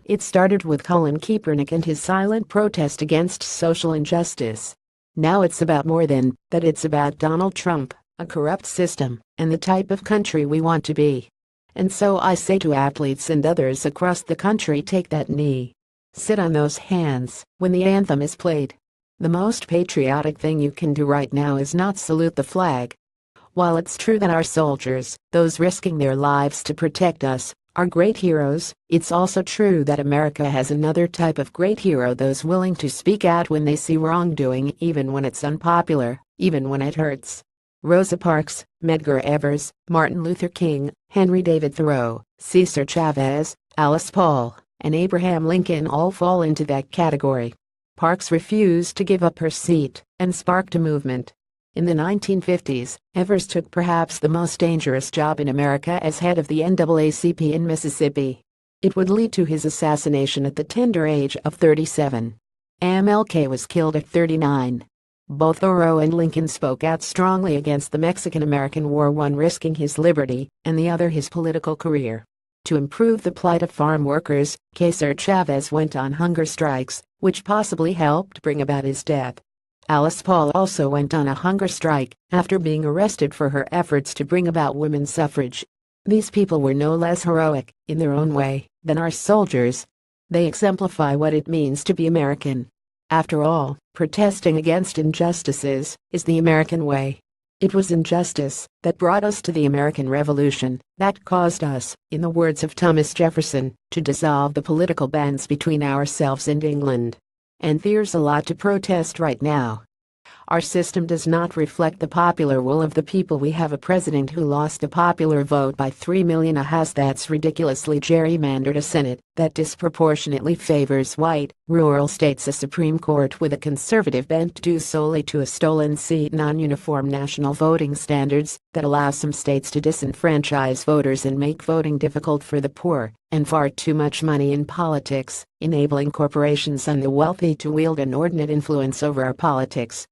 It started with Colin Kaepernick and his silent protest against social injustice. Now it's about more than that. It's about Donald Trump, a corrupt system, and the type of country we want to be. And so I say to athletes and others across the country, take that knee. Sit on those hands when the anthem is played. The most patriotic thing you can do right now is not salute the flag. While it's true that our soldiers, those risking their lives to protect us, are great heroes, it's also true that America has another type of great hero, those willing to speak out when they see wrongdoing, even when it's unpopular, even when it hurts. Rosa Parks, Medgar Evers, Martin Luther King, Henry David Thoreau, Cesar Chavez, Alice Paul, and Abraham Lincoln all fall into that category. Parks refused to give up her seat and sparked a movement. In the 1950s, Evers took perhaps the most dangerous job in America as head of the NAACP in Mississippi. It would lead to his assassination at the tender age of 37. MLK was killed at 39. Both Thoreau and Lincoln spoke out strongly against the Mexican-American War, one risking his liberty and the other his political career. To improve the plight of farm workers, Cesar Chavez went on hunger strikes, which possibly helped bring about his death. Alice Paul also went on a hunger strike after being arrested for her efforts to bring about women's suffrage. These people were no less heroic, in their own way, than our soldiers. They exemplify what it means to be American. After all, protesting against injustices is the American way. It was injustice that brought us to the American Revolution, that caused us, in the words of Thomas Jefferson, to dissolve the political bands between ourselves and England. And there's a lot to protest right now. Our system does not reflect the popular will of the people. We have a president who lost a popular vote by 3 million, a House that's ridiculously gerrymandered, a Senate that disproportionately favors white, rural states, a Supreme Court with a conservative bent due solely to a stolen seat, non-uniform national voting standards that allow some states to disenfranchise voters and make voting difficult for the poor, and far too much money in politics, enabling corporations and the wealthy to wield an inordinate influence over our politics.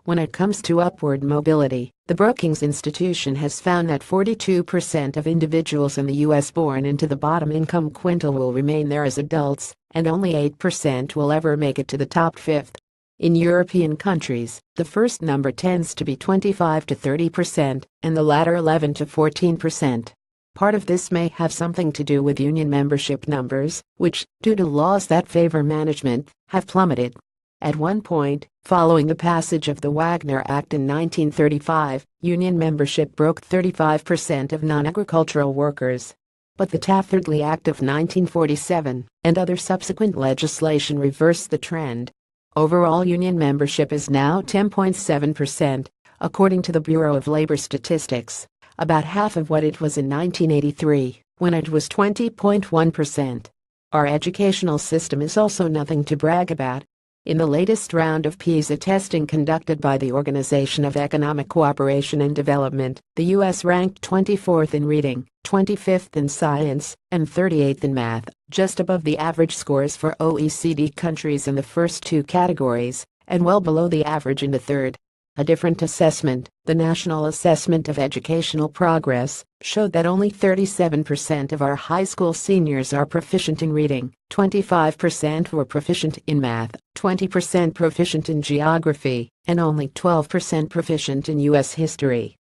When it comes to upward mobility, the Brookings Institution has found that 42% of individuals in the U.S. born into the bottom income quintile will remain there as adults, and only 8% will ever make it to the top fifth. In European countries, the first number tends to be 25 to 30%, and the latter 11 to 14%. Part of this may have something to do with union membership numbers, which, due to laws that favor management, have plummeted. At one point, following the passage of the Wagner Act in 1935, union membership broke 35% of non-agricultural workers. But the Taft-Hartley Act of 1947 and other subsequent legislation reversed the trend. Overall union membership is now 10.7%, according to the Bureau of Labor Statistics, about half of what it was in 1983, when it was 20.1%. Our educational system is also nothing to brag about. In the latest round of PISA testing conducted by the Organization of Economic Cooperation and Development, the U.S. ranked 24th in reading, 25th in science, and 38th in math, just above the average scores for OECD countries in the first two categories, and well below the average in the third. A different assessment, the National Assessment of Educational Progress, showed that only 37% of our high school seniors are proficient in reading, 25% were proficient in math, 20% proficient in geography, and only 12% proficient in U.S. history.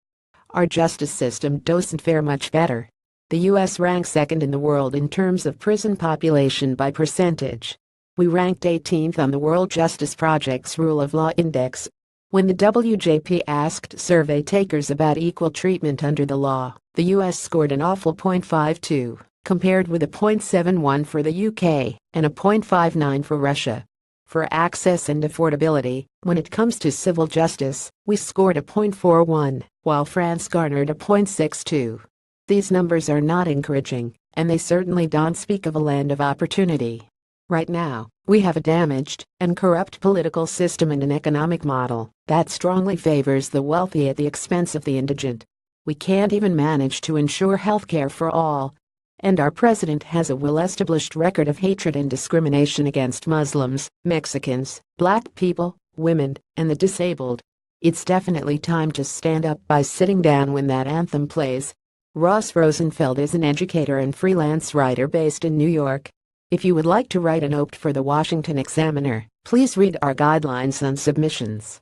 Our justice system doesn't fare much better. The U.S. ranks second in the world in terms of prison population by percentage. We ranked 18th on the World Justice Project's Rule of Law Index. When the WJP asked survey takers about equal treatment under the law, the U.S. scored an awful .52, compared with a .71 for the UK and a .59 for Russia. For access and affordability, when it comes to civil justice, we scored a .41, while France garnered a .62. These numbers are not encouraging, and they certainly don't speak of a land of opportunity. Right now, we have a damaged and corrupt political system and an economic model that strongly favors the wealthy at the expense of the indigent. We can't even manage to ensure health care for all. And our president has a well-established record of hatred and discrimination against Muslims, Mexicans, Black people, women, and the disabled. It's definitely time to stand up by sitting down when that anthem plays. Ross Rosenfeld is an educator and freelance writer based in New York. If you would like to write an op-ed for the Washington Examiner, please read our guidelines on submissions.